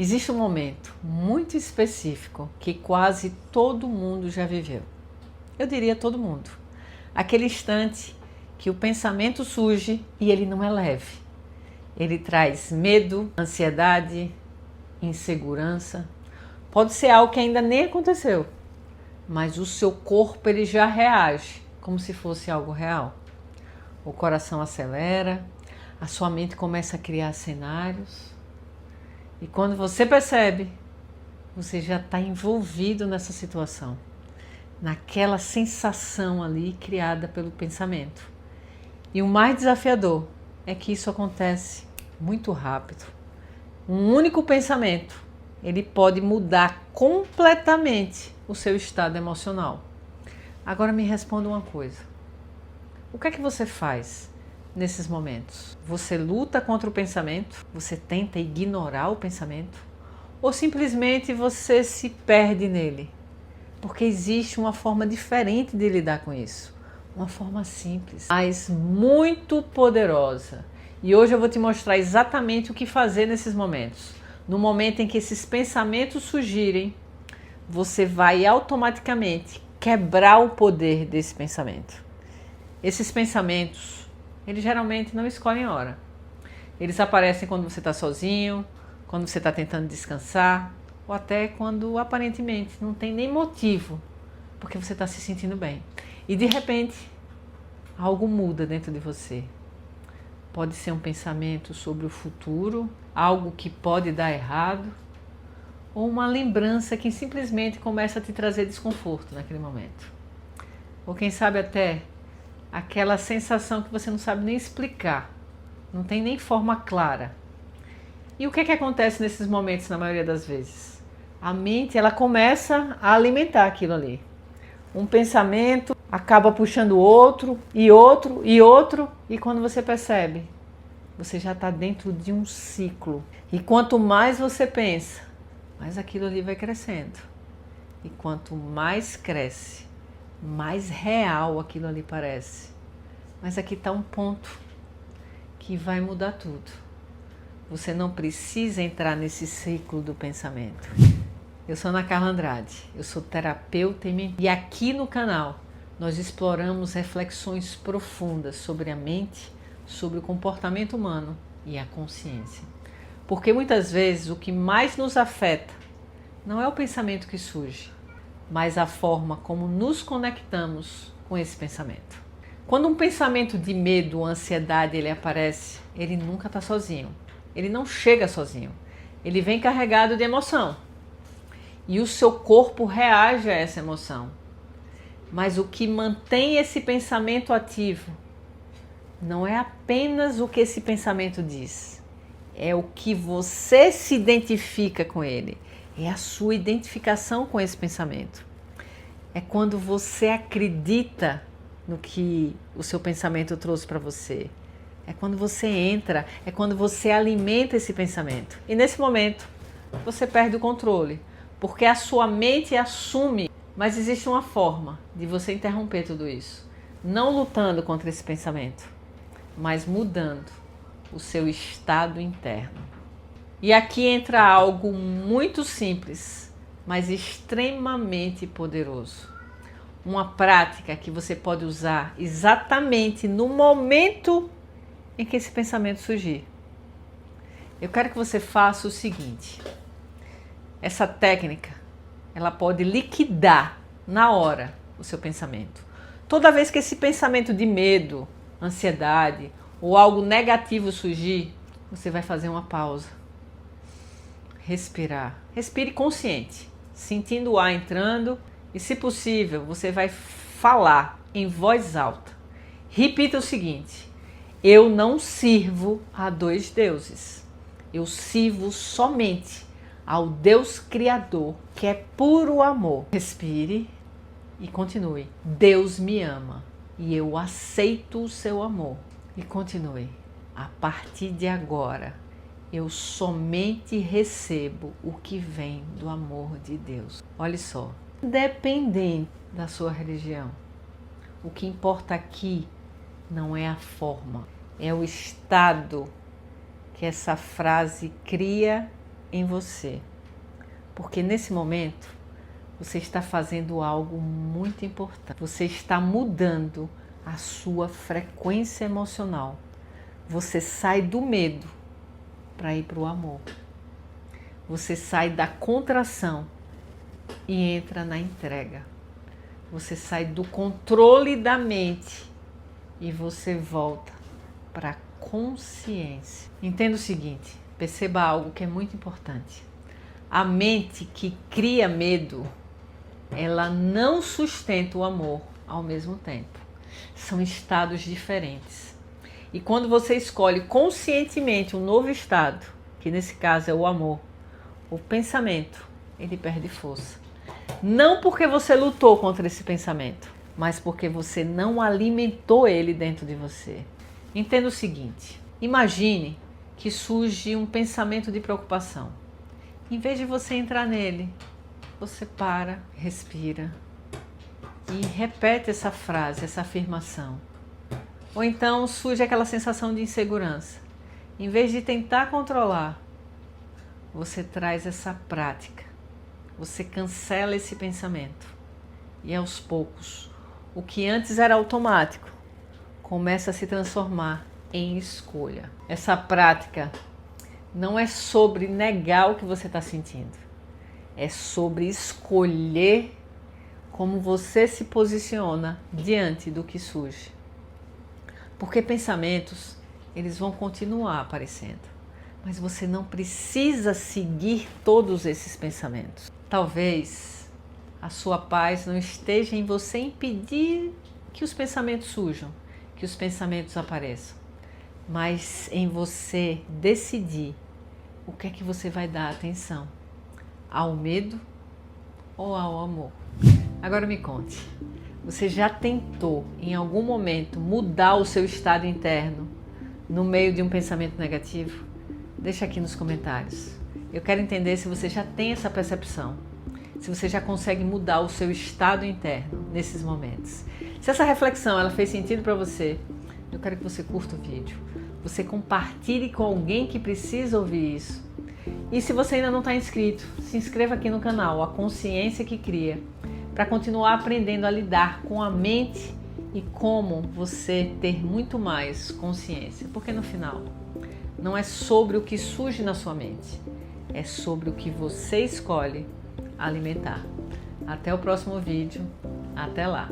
Existe um momento muito específico que quase todo mundo já viveu. Eu diria todo mundo. Aquele instante que o pensamento surge e ele não é leve. Ele traz medo, ansiedade, insegurança. Pode ser algo que ainda nem aconteceu, mas o seu corpo ele já reage como se fosse algo real. O coração acelera, a sua mente começa a criar cenários. E quando você percebe, você já está envolvido nessa situação, naquela sensação ali criada pelo pensamento. E o mais desafiador é que isso acontece muito rápido. Um único pensamento, ele pode mudar completamente o seu estado emocional. Agora me responda uma coisa. O que é que você faz nesses momentos? Você luta contra o pensamento? Você tenta ignorar o pensamento? Ou simplesmente você se perde nele? Porque existe uma forma diferente de lidar com isso. Uma forma simples, mas muito poderosa. E hoje eu vou te mostrar exatamente o que fazer nesses momentos. No momento em que esses pensamentos surgirem, você vai automaticamente quebrar o poder desse pensamento. Esses pensamentos, eles geralmente não escolhem hora. Eles aparecem quando você está sozinho, quando você está tentando descansar, ou até quando aparentemente não tem nem motivo, porque você está se sentindo bem. E de repente, algo muda dentro de você. Pode ser um pensamento sobre o futuro, algo que pode dar errado, ou uma lembrança que simplesmente começa a te trazer desconforto naquele momento. Ou quem sabe até aquela sensação que você não sabe nem explicar, não tem nem forma clara. E o que é que acontece nesses momentos na maioria das vezes? A mente ela começa a alimentar aquilo ali. Um pensamento acaba puxando outro, e outro, e outro, e quando você percebe, você já está dentro de um ciclo. E quanto mais você pensa, mais aquilo ali vai crescendo. E quanto mais cresce, mais real aquilo ali parece. Mas aqui está um ponto que vai mudar tudo. Você não precisa entrar nesse ciclo do pensamento. Eu sou Ana Carla Andrade, eu sou terapeuta e aqui no canal nós exploramos reflexões profundas sobre a mente, sobre o comportamento humano e a consciência. Porque muitas vezes o que mais nos afeta não é o pensamento que surge, mas a forma como nos conectamos com esse pensamento. Quando um pensamento de medo ou ansiedade ele aparece, ele nunca está sozinho. Ele não chega sozinho. Ele vem carregado de emoção. E o seu corpo reage a essa emoção. Mas o que mantém esse pensamento ativo não é apenas o que esse pensamento diz. É o que você se identifica com ele. É a sua identificação com esse pensamento. É quando você acredita no que o seu pensamento trouxe para você. É quando você entra, é quando você alimenta esse pensamento. E nesse momento, você perde o controle, porque a sua mente assume, mas existe uma forma de você interromper tudo isso. Não lutando contra esse pensamento, mas mudando o seu estado interno. E aqui entra algo muito simples, mas extremamente poderoso. Uma prática que você pode usar exatamente no momento em que esse pensamento surgir. Eu quero que você faça o seguinte. Essa técnica, ela pode liquidar na hora o seu pensamento. Toda vez que esse pensamento de medo, ansiedade ou algo negativo surgir, você vai fazer uma pausa. Respirar. Respire consciente, sentindo o ar entrando e, se possível, você vai falar em voz alta. Repita o seguinte: eu não sirvo a dois deuses. Eu sirvo somente ao Deus Criador, que é puro amor. Respire e continue. Deus me ama e eu aceito o seu amor. E continue. A partir de agora, eu somente recebo o que vem do amor de Deus. Olha só, independente da sua religião, o que importa aqui não é a forma, é o estado que essa frase cria em você, porque nesse momento você está fazendo algo muito importante. Você está mudando a sua frequência emocional. Você sai do medo para ir para o amor. Você sai da contração e entra na entrega. Você sai do controle da mente e você volta para a consciência. Entenda o seguinte, perceba algo que é muito importante. A mente que cria medo, ela não sustenta o amor ao mesmo tempo. São estados diferentes. E quando você escolhe conscientemente um novo estado, que nesse caso é o amor, o pensamento, ele perde força. Não porque você lutou contra esse pensamento, mas porque você não alimentou ele dentro de você. Entenda o seguinte, imagine que surge um pensamento de preocupação. Em vez de você entrar nele, você para, respira e repete essa frase, essa afirmação. Ou então surge aquela sensação de insegurança. Em vez de tentar controlar, você traz essa prática. Você cancela esse pensamento. E aos poucos, o que antes era automático, começa a se transformar em escolha. Essa prática não é sobre negar o que você está sentindo. É sobre escolher como você se posiciona diante do que surge. Porque pensamentos, eles vão continuar aparecendo. Mas você não precisa seguir todos esses pensamentos. Talvez a sua paz não esteja em você impedir que os pensamentos surjam, que os pensamentos apareçam, mas em você decidir o que é que você vai dar atenção, ao medo ou ao amor. Agora me conte, você já tentou em algum momento mudar o seu estado interno no meio de um pensamento negativo? Deixa aqui nos comentários. Eu quero entender se você já tem essa percepção, se você já consegue mudar o seu estado interno nesses momentos. Se essa reflexão ela fez sentido para você, eu quero que você curta o vídeo, você compartilhe com alguém que precisa ouvir isso. E se você ainda não está inscrito, se inscreva aqui no canal, A Consciência que Cria, para continuar aprendendo a lidar com a mente e como você ter muito mais consciência. Porque no final, não é sobre o que surge na sua mente, é sobre o que você escolhe alimentar. Até o próximo vídeo. Até lá!